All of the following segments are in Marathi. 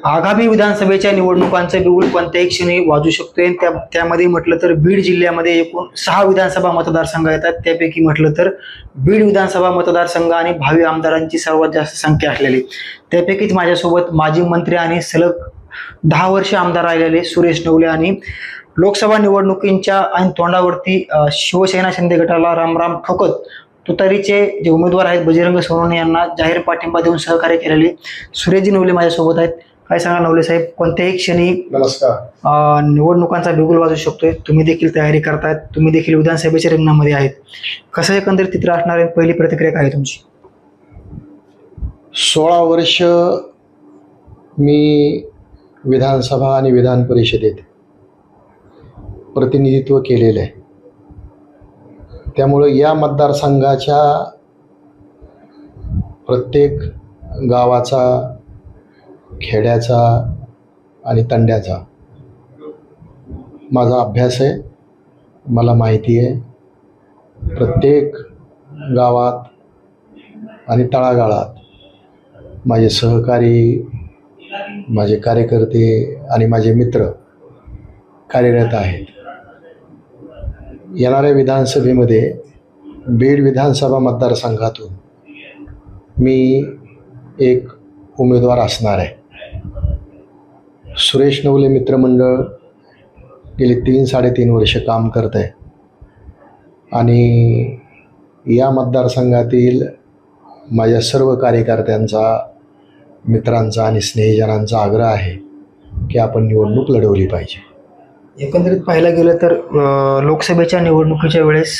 आगामी विधानसभेच्या निवडणुकांचं बिगुल कोणत्याही क्षणी वाजू शकतोय. त्यामध्ये म्हटलं तर बीड जिल्ह्यामध्ये एकूण 6 विधानसभा मतदारसंघ येतात. त्यापैकी म्हटलं तर बीड विधानसभा मतदारसंघ आणि भावी आमदारांची सर्वात जास्त संख्या असलेली. त्यापैकीच माझ्यासोबत माजी मंत्री आणि सलग 10 वर्ष आमदार राहिलेले सुरेश नवले आणि लोकसभा निवडणुकींच्या ऐन तोंडावरती शिवसेना शिंदे गटाला रामराम ठोकत तुतारीचे जे उमेदवार आहेत बजरंग सोनवणे यांना जाहीर पाठिंबा देऊन सहकार्य केलेले सुरेशजी नवले माझ्यासोबत आहेत. काय सांगा नवले साहेब, कोणत्याही क्षणी नमस्कार. निवडणुकांचा बिगुल वाजू शकतोय. तुम्ही देखील तयारी करतायत, तुम्ही देखील विधानसभेच्या रिंगणामध्ये आहेत. कसं एकंदरीत चित्र असणार आहे? पहिली प्रतिक्रिया काय आहे तुमची? 16 वर्ष मी विधानसभा आणि विधान परिषदेत प्रतिनिधित्व केलेलं आहे. त्यामुळं या मतदारसंघाच्या प्रत्येक गावाचा, खेड्याचा आणि तंड्याचा माझा अभ्यास आहे. मला माहिती आहे प्रत्येक गावात आणि तळागाळात माझे सहकारी, माझे कार्यकर्ते आणि माझे मित्र कार्यरत आहेत. येणाऱ्या विधानसभेमध्ये बीड विधानसभा मतदारसंघातून मी एक उमेदवार असणार आहे. सुरेश नवले मित्रमंडळ गेली 3-3.5 वर्ष काम करत आहे आणि या मतदारसंघातील माझ्या सर्व कार्यकर्त्यांचा, मित्रांचा आणि स्नेहीजनांचा आग्रह आहे की आपण निवडणूक लढवली पाहिजे. एकंदरीत पाहायला गेलं तर लोकसभेच्या निवडणुकीच्या वेळेस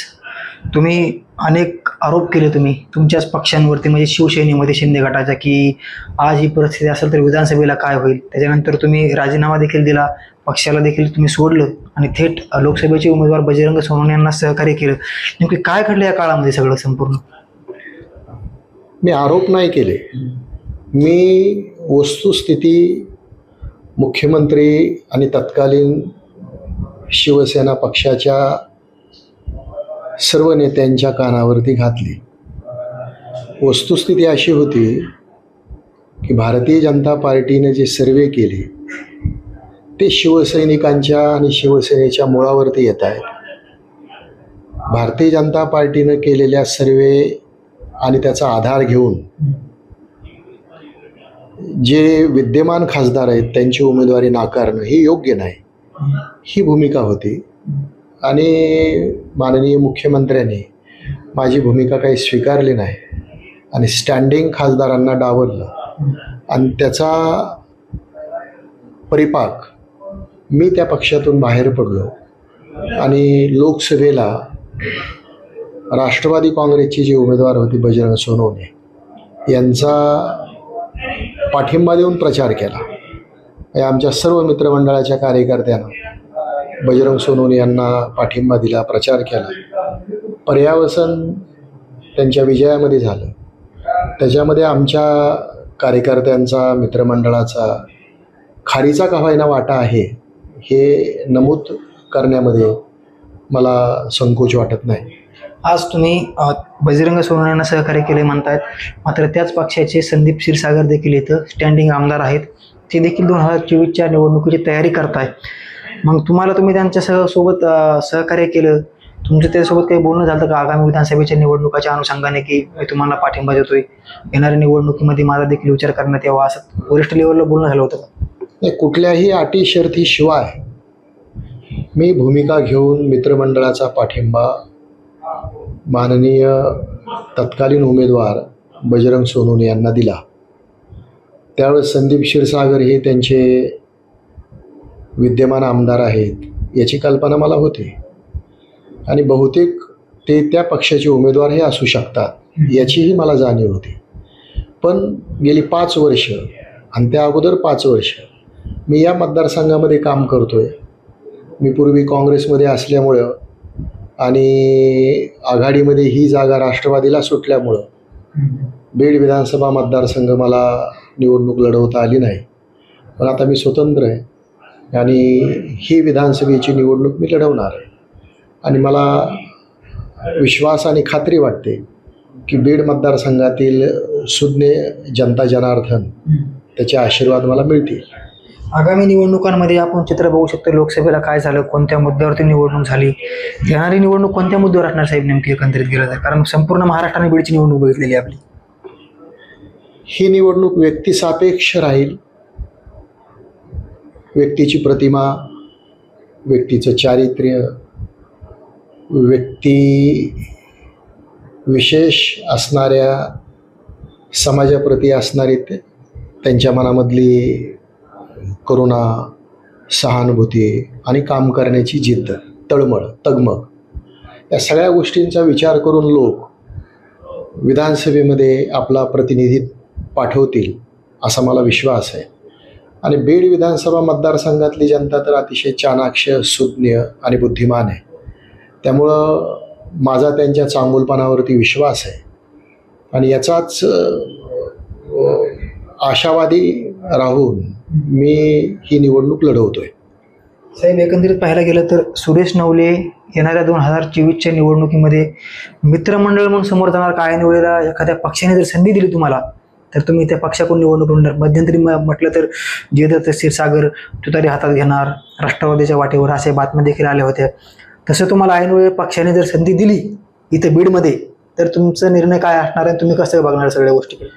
तुम्ही अनेक आरोप केले तुम्ही तुमच्याच पक्षांवरती, म्हणजे शिवसेनेमध्ये शिंदे गटाच्या, की आज ही परिस्थिती असेल तर विधानसभेला काय होईल. त्याच्यानंतर तुम्ही राजीनामा देखील दिला, पक्षाला देखील तुम्ही सोडलं आणि थेट लोकसभेचे उमेदवार बजरंग सोनवणे यांना सहकार्य केलं. नेमकी काय घडलं या काळामध्ये सगळं संपूर्ण? मी आरोप नाही केले. मी वस्तुस्थिती मुख्यमंत्री आणि तत्कालीन शिवसेना पक्षाच्या सर्व नेत्यांच्या कानावरती घातली. वस्तुस्थिती अशी होती की भारतीय जनता पार्टीने जे सर्वे केले ते शिवसैनिकांच्या आणि शिवसेनेच्या मुळावरती येत आहेत. भारतीय जनता पार्टीनं केलेल्या सर्वे आणि त्याचा आधार घेऊन जे विद्यमान खासदार आहेत त्यांची उमेदवारी नाकारणं हे योग्य नाही, ही भूमिका होती. आणि माननीय मुख्यमंत्र्यांनी माझी भूमिका काही स्वीकारली नाही आणि स्टँडिंग खासदारांना डावललं आणि त्याचा परिपाक मी त्या पक्षातून बाहेर पडलो आणि लोकसभेला राष्ट्रवादी काँग्रेसची जी उमेदवार होती बजरंग सोनवणे यांचा पाठिंबा देऊन प्रचार केला. आमच्या सर्व मित्रमंडळाच्या कार्यकर्त्यांना बजरंग सोनवणे यांना पाठिंबा दिला, प्रचार केला. पर्यावसन त्यांच्या विजयामध्ये झालं. त्याच्यामध्ये आमच्या कार्यकर्त्यांचा, मित्रमंडळाचा खारीचा का होईना वाटा आहे हे नमूद करण्यामध्ये मला संकोच वाटत नाही. आज तुम्ही बजरंग सोनवणे यांना सहकार्य केले म्हणतायत, मात्र त्याच पक्षाचे संदीप क्षीरसागर देखील इथं स्टँडिंग आमदार आहेत. ते देखील 2024च्या निवडणुकीची तयारी करताय. मग तुम्ही त्यांच्या सोबत सहकार्य केलं, तुमचं त्याच्यासोबत काही बोलणं झालं का आगामी विधानसभेच्या निवडणुकाच्या अनुषंगाने, की मी तुम्हाला पाठिंबा देतोय, येणाऱ्या निवडणुकीमध्ये माझा देखील विचार करण्यात यावा, असं वरिष्ठ लेवलला बोलणं झालं होतं का? नाही, कुठल्याही अटी शर्ती शिवाय मी भूमिका घेऊन मित्रमंडळाचा पाठिंबा माननीय तत्कालीन उमेदवार बजरंग सोनवणे यांना दिला. त्यावेळेस संदीप क्षीरसागर हे त्यांचे विद्यमान आमदार आहेत याची कल्पना मला होती आणि बहुतेक ते त्या पक्षाचे उमेदवार हे असू शकतात याचीही मला जाणीव होती. पण गेली 5 वर्ष आणि त्या अगोदर 5 वर्ष मी या मतदारसंघामध्ये काम करतो आहे. मी पूर्वी काँग्रेसमध्ये असल्यामुळं आणि आघाडीमध्ये ही जागा राष्ट्रवादीला सुटल्यामुळं बीड विधानसभा मतदारसंघ मला निवडणूक लढवता आली नाही. पण आता मी स्वतंत्र आहे आणि ही विधानसभेची निवडणूक मी लढवणार आहे आणि मला विश्वास आणि खात्री वाटते की बीड मतदारसंघातील सुज्ञ जनता जनार्दन त्याचे आशीर्वाद मला मिळतील. आगामी निवडणुकांमध्ये आपण चित्र बघू शकतो. लोकसभेला काय झालं, कोणत्या मुद्द्यावरती निवडणूक झाली, येणारी निवडणूक कोणत्या मुद्द्यावर असणार साहेब नेमकी एकंदरीत गेलं तर? कारण संपूर्ण महाराष्ट्राने बीडची निवडणूक बघितलेली आहे आपली. ही निवडणूक व्यक्तिसापेक्ष राहील. व्यक्तीची प्रतिमा, व्यक्तीचं चारित्र्य, व्यक्ती विशेष असणाऱ्या समाजाप्रती असणारी त्यांच्या मनामधली करुणा, सहानुभूती आणि काम करण्याची जिद्द, तळमळ, तगमग या सगळ्या गोष्टींचा विचार करून लोक विधानसभेमध्ये आपला प्रतिनिधी पाठवतील असा मला विश्वास आहे. आणि बीड विधानसभा मतदारसंघातली जनता तर अतिशय चाणाक्ष, सुज्ञ आणि बुद्धिमान आहे. त्यामुळं माझा त्यांच्या चांगुलपणावरती विश्वास आहे आणि याचाच आशावादी राहून मी ही निवडणूक लढवतोय. साहेब एकंदरीत पाहायला गेलं तर सुरेश नवले येणाऱ्या 2024च्या निवडणुकीमध्ये मित्रमंडळ म्हणून समोर जाणार काय निवडलेला एखाद्या पक्षाने जर संधी दिली तुम्हाला तर तुम्ही त्या पक्षाकडून निवडणूक लढणार. मध्यंतरी म्हटलं तर जयदत्त क्षीरसागर तुतारी हातात घेणार, राष्ट्रवादीच्या वाटेवर अशा बातम्या देखील आल्या होत्या. तसं तुम्हाला ऐनवेळी पक्षाने जर संधी दिली इथे बीडमध्ये तर तुमचा निर्णय काय असणार आहे, तुम्ही कसं बघणार सगळ्या गोष्टीकडे?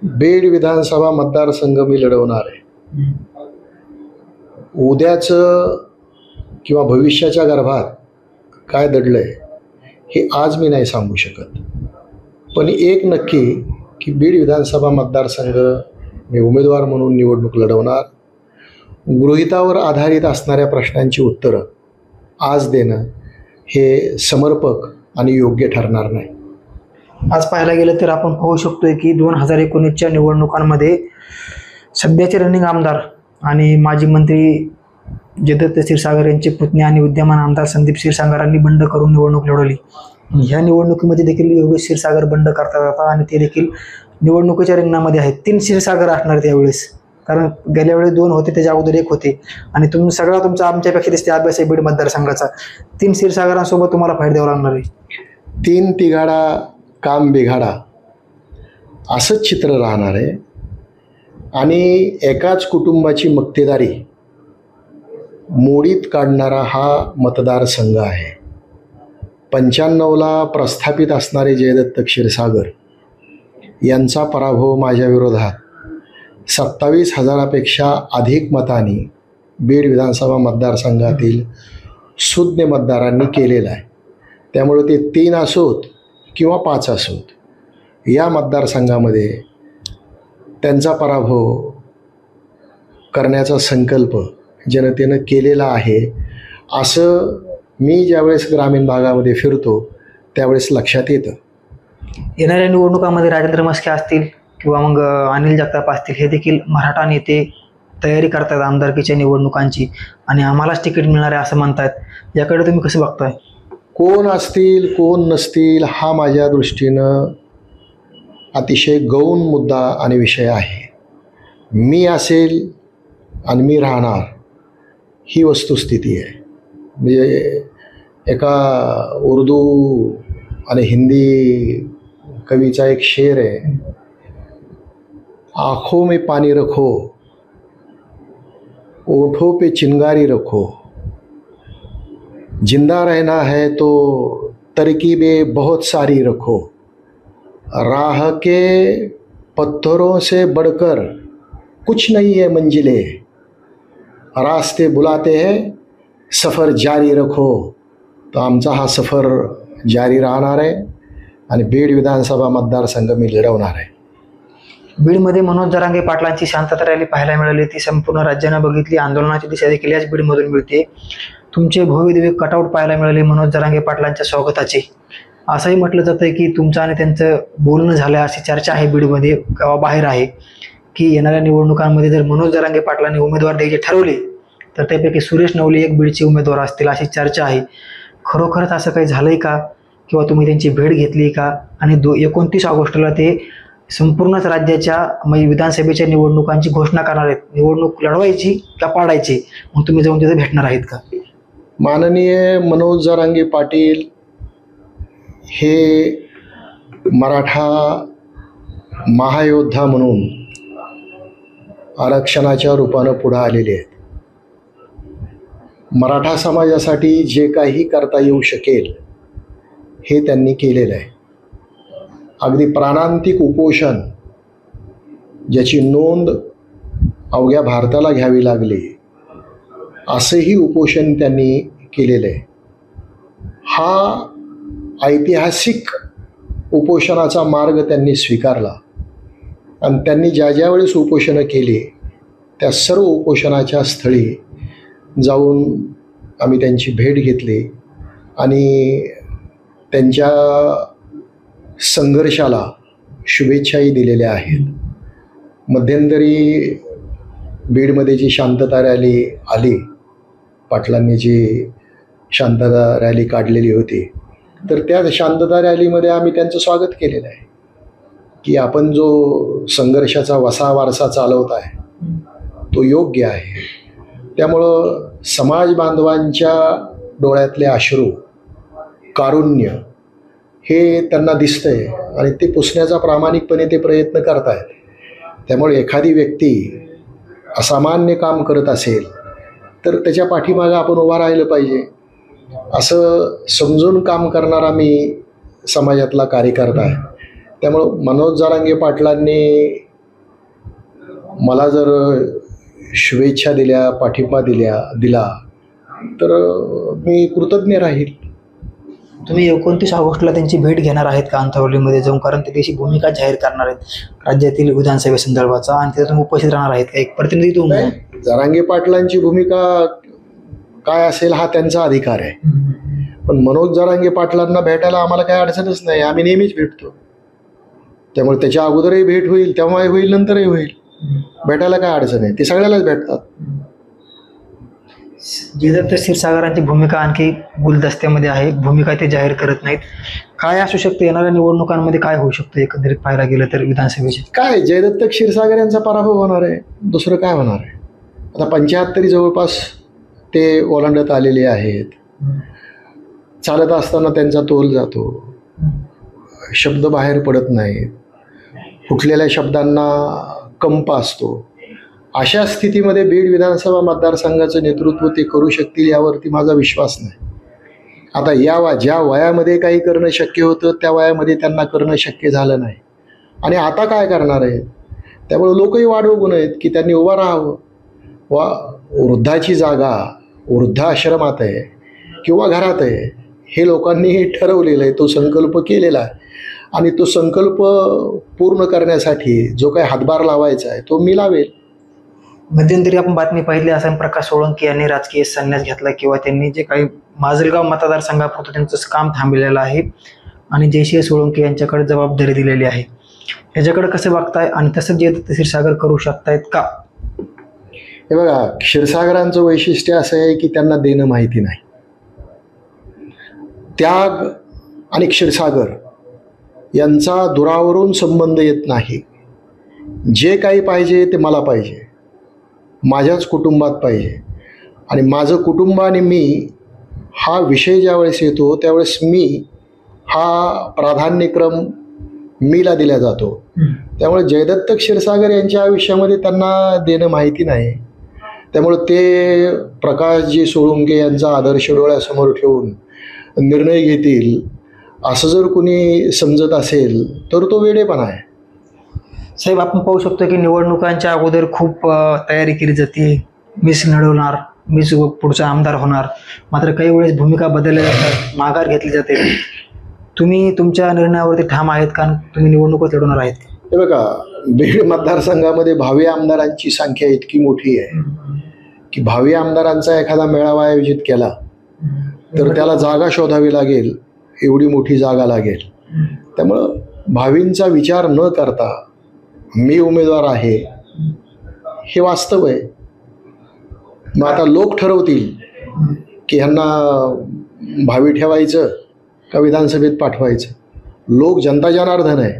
बीड विधानसभा मतदारसंघ मी लढवणार आहे. उद्याचं किंवा भविष्याच्या गर्भात काय दडलंय हे आज मी नाही सांगू शकत. पण एक नक्की की बीड विधानसभा मतदारसंघ मी उमेदवार म्हणून निवडणूक लढवणार. गृहीतावर आधारित असणाऱ्या प्रश्नांची उत्तरं आज देणं हे समर्पक आणि योग्य ठरणार नाही. आज पाहायला गेलं तर आपण पाहू शकतोय की 2019च्या निवडणुकांमध्ये सध्याचे रनिंग आमदार आणि माजी मंत्री जयदत्त क्षीरसागर यांचे पुतणे आणि विद्यमान आमदार संदीप क्षीरसागरांनी बंड करून निवडणूक लढवली. ह्या निवडणुकीमध्ये देखील योगेश क्षीरसागर बंड करता जातात आणि ते देखील निवडणुकीच्या रिंगणामध्ये आहेत. 3 क्षीरसागर असणार त्यावेळेस, कारण गेल्या वेळेस 2 होते, त्याच्या अगोदर 1 होते आणि तुमचा आमच्यापेक्षा दिसते अभ्यास आहे बीड मतदारसंघाचा. 3 क्षीरसागरांसोबत तुम्हाला फाईट द्यावं लागणार आहे. 3 तिघाडा काम बिघाडा असंच चित्र राहणार आहे आणि एकाच कुटुंबाची मक्तेदारी मोडीत काढणारा हा मतदारसंघ आहे. 95ला प्रस्थापित असणारे जयदत्त क्षीरसागर यांचा पराभव माझ्या विरोधात 27,000पेक्षा अधिक मतांनी बीड विधानसभा मतदारसंघातील सुज्ञ मतदारांनी केलेला आहे. त्यामुळे ते 3 असोत किंवा 5 असोत, या मतदारसंघामध्ये त्यांचा पराभव करण्याचा संकल्प जनतेनं केलेला आहे. असं मी ज्यावेळेस ग्रामीण भागामध्ये फिरतो त्यावेळेस लक्षात येतं. येणाऱ्या निवडणुकामध्ये राजेंद्र मस्के असतील किंवा मग अनिल जगताप असतील, हे देखील मराठा नेते तयारी करतात आमदारकीच्या निवडणुकांची आणि आम्हालाच तिकीट मिळणार आहे असं म्हणतात. याकडे तुम्ही कसं बघताय? कोण असतील कोण नसतील हा माझ्या दृष्टीनं अतिशय गौण मुद्दा आणि विषय आहे. मी असेल आणि मी राहणार ही वस्तुस्थिती आहे. म्हणजे एका उर्दू आणि हिंदी कवीचा एक शेर आहे, आँखों में पानी रखो, ओठों पे चिंगारी रखो, जिंदा रहना है तो तरकीबें बहुत सारी रखो, राह के पत्थरों से बढ़कर कुछ नहीं है मंजिलें, रास्ते बुलाते हैं सफ़र जारी रखो. तो आमचा हा सफ़र जारी राहणार आहे आणि बीड विधानसभा मतदारसंघ मी लढवणार आहे. बीडमध्ये मनोज जरांगे पाटलांची शांतता रॅली पाहायला मिळाली. ती संपूर्ण राज्यानं बघितली. आंदोलनाची दिशा देखील याच बीडमधून मिळते. तुमचे भव्य दिव्य कटआउट पाहायला मिळाले मनोज जरांगे पाटलांच्या स्वागताचे. असंही म्हटलं जातं की तुमचं आणि त्यांचं बोलणं झालं अशी चर्चा आहे बीडमध्ये गावाबाहेर आहे की येणाऱ्या निवडणुकांमध्ये जर मनोज जरांगे पाटलांनी उमेदवार द्यायचे ठरवले तर त्यापैकी सुरेश नवले एक बीडचे उमेदवार असतील अशी चर्चा आहे. खरोखरच असं काही झालंय का किंवा तुम्ही त्यांची भेट घेतली का? आणि 29 ऑगस्टला ते संपूर्णच राज्याच्या म्हणजे विधानसभेच्या निवडणुकांची घोषणा करणार आहेत. निवडणूक लढवायची का पाडायची, मग तुम्ही जाऊन तिथे भेटणार आहेत का? माननीय मनोज जरांगे पाटील हे मराठा महायोद्धा म्हणून आरक्षणाच्या रूपानं पुढं आलेले आहेत. मराठा समाजासाठी जे काही करता येऊ शकेल हे त्यांनी केलेलं आहे. अगदी प्राणांतिक उपोषण ज्याची नोंद अवघ्या भारताला घ्यावी लागली असंही उपोषण त्यांनी केलेलं आहे. हा ऐतिहासिक उपोषणाचा मार्ग त्यांनी स्वीकारला आणि त्यांनी ज्या ज्या वेळेस उपोषणं केली त्या सर्व उपोषणाच्या स्थळी जाऊन आम्ही त्यांची भेट घेतली आणि त्यांच्या संघर्षाला शुभेच्छाही दिलेल्या आहेत. मध्यंतरी बीडमध्ये जी शांतता रॅली आली, पाटलांनी जी शांतता रॅली काढलेली होती, तर त्या शांतता रॅलीमध्ये आम्ही त्यांचं स्वागत केलेलं आहे की आपण जो संघर्षाचा वसा वारसा चालवत आहे तो योग्य आहे. त्यामुळं समाज बांधवांच्या डोळ्यातले अश्रू, कारुण्य हे त्यांना दिसतंय आणि ते पुसण्याचा प्रामाणिकपणे ते प्रयत्न करत आहेत. त्यामुळे एखादी व्यक्ती असामान्य काम करत असेल तर त्याच्या पाठीमागं आपण उभा राहिलं पाहिजे असं समजून काम करणारा मी समाजातला कार्यकर्ता आहे. त्यामुळं मनोज जरांगे पाटलांनी मला जर शुभेच्छा दिल्या, पाठिंबा दिला तर मी कृतज्ञ राहील. तुम्ही 29 ऑगस्टला त्यांची भेट घेणार आहेत का अंतरवलीमध्ये जाऊन? कारण ते त्याची भूमिका जाहीर करणार आहेत राज्यातील विधानसभेसंदर्भाचा आणि तिथे तुम्ही उपस्थित राहणार आहेत का? एक प्रतिनिधित्व म्हणून. जरांगे पाटलांची भूमिका काय असेल हा त्यांचा अधिकार आहे, पण मनोज जरांगे पाटलांना भेटायला आम्हाला काही अडचणच नाही. आम्ही नेहमीच भेटतो. त्यामुळे त्याच्या अगोदरही भेट होईल, तेव्हाही होईल, नंतरही होईल. भेटायला काय अडचण आहे, ते सगळ्यालाच भेटतात. जयदत्त क्षीरसागरांची भूमिका आणखी गुलदस्त्यामध्ये आहे, भूमिका ते जाहीर करत नाहीत. काय असू शकतं येणाऱ्या निवडणुकांमध्ये? काय होऊ शकतं एकंदरीत पाहायला गेलं तर विधानसभेचे? काय जयदत्त क्षीरसागर यांचा पराभव होणार आहे, दुसरं काय होणार आहे? आता 75 जवळपास ते ओलांडत आलेले आहेत. चालत असताना त्यांचा तोल जातो, शब्द बाहेर पडत नाहीत, फुटलेल्या शब्दांना कंप असतो. अशा स्थितीमध्ये बीड विधानसभा मतदारसंघाचं नेतृत्व ते करू शकतील यावरती माझा विश्वास नाही. आता ज्या वयामध्ये काही करणं शक्य होतं त्या वयामध्ये त्यांना करणं शक्य झालं नाही आणि आता काय करणार आहेत? त्यामुळे लोकही वाढवून आहेत की त्यांनी उभं राहावं. वृद्धाची जागा वृद्धाश्रमात आहे किंवा घरात आहे हे लोकांनी ठरवलेलं आहे, तो संकल्प केलेला आहे आणि तो संकल्प पूर्ण करण्यासाठी जो काही हातभार लावायचा आहे तो मी लावेल. मध्यंतरी आपण बातमी पाहिली असं प्रकाश सोळंकी यांनी राजकीय संन्यास घेतला किंवा त्यांनी जे काही माजलगाव मतदारसंघापुरतं त्यांचं काम थांबलेलं आहे आणि जयसिंह सोळंकी यांच्याकडे जबाबदारी दिलेली आहे. ह्याच्याकडे कसं बघताय आणि तसं जयदत्त क्षीरसागर करू शकतायत का? हे बघा, क्षीरसागरांचं वैशिष्ट्य असं आहे की त्यांना देणं माहिती नाही. त्याग आणि क्षीरसागर यांचा दुरावरून संबंध येत नाही. जे काही पाहिजे ते मला पाहिजे, माझ्याच कुटुंबात पाहिजे आणि माझं कुटुंब आणि मी हा विषय ज्यावेळेस येतो त्यावेळेस मी हा प्राधान्यक्रम मीला दिला जातो. त्यामुळे जयदत्त क्षीरसागर यांच्या आयुष्यामध्ये त्यांना देणं माहिती नाही. त्यामुळे ते प्रकाशजी सोळुंके यांचा आदर्श डोळ्यासमोर ठेवून निर्णय घेतील असं जर कुणी समजत असेल तर तो वेडेपणा आहे. साहेब, आपण पाहू शकतो की निवडणुकांच्या अगोदर खूप तयारी केली जाते. मीच लढवणार, मीच पुढचा आमदार होणार. मात्र काही वेळेस भूमिका बदलल्या जातात, माघार घेतली जाते. तुम्ही तुमच्या निर्णयावरती ठाम आहेत का? तुम्ही निवडणुकीत लढवणार आहेत? हे बघा, बीड मतदारसंघामध्ये भावी आमदारांची संख्या इतकी मोठी आहे की भावी आमदारांचा एखादा मेळावा आयोजित केला तर त्याला जागा शोधावी लागेल, एवढी मोठी जागा लागेल. त्यामुळं भावींचा विचार न करता मी उमेदवार आहे हे वास्तव आहे. मग आता लोक ठरवतील की ह्यांना भावी ठेवायचं का विधानसभेत पाठवायचं. लोक जनता जनार्दन आहे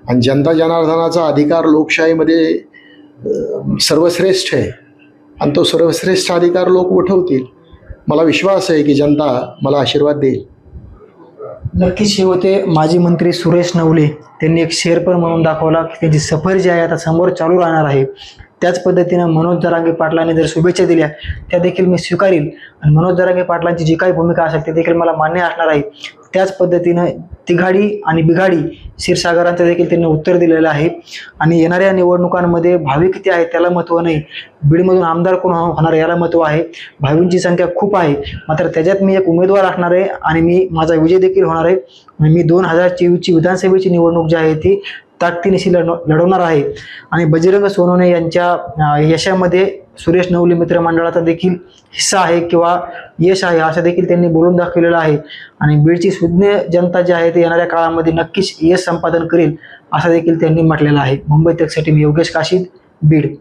आणि जनता जनार्दनाचा अधिकार लोकशाहीमध्ये सर्वश्रेष्ठ आहे आणि तो सर्वश्रेष्ठ अधिकार लोक उठवतील. मला विश्वास आहे की जनता मला आशीर्वाद देईल. नक्कीच हे होते माजी मंत्री सुरेश नवले. त्यांनी एक शेरपर म्हणून दाखवला की त्यांची सफर जी आहे आता समोर चालू राहणार आहे. त्याच पद्धतीनं मनोज जरांगे पाटलांनी जर शुभेच्छा दिल्या त्या देखील मी स्वीकारील आणि मनोज जरांगे पाटलांची जी काही भूमिका असेल ते देखील मला मान्य असणार आहे. त्याच पद्धतीनं तिघाडी आणि बिघाडी क्षीरसागरांचं देखील त्यांनी उत्तर दिलेलं आहे. आणि येणाऱ्या निवडणुकांमध्ये भावी किती आहे त्याला महत्त्व नाही, बीडमधून आमदार कोण होणार याला महत्त्व आहे. भावींची संख्या खूप आहे, मात्र त्याच्यात मी एक उमेदवार असणार आहे आणि माझा विजय देखील होणार आहे. मी 2024ची विधानसभेची निवडणूक जी आहे ती ताकदीनिशी लढवणार आहे. आणि बजरंग सोनवणे यांच्या यशामध्ये सुरेश नवले मित्रमंडळाचा देखील हिस्सा आहे किंवा यश आहे असं देखील त्यांनी बोलून दाखवलेलं आहे. आणि बीडची सुज्ञ जनता जी आहे ती येणाऱ्या काळामध्ये नक्कीच यश संपादन करेल असं देखील त्यांनी म्हटलेलं आहे. मुंबई तकसाठी मी योगेश काशीद, बीड.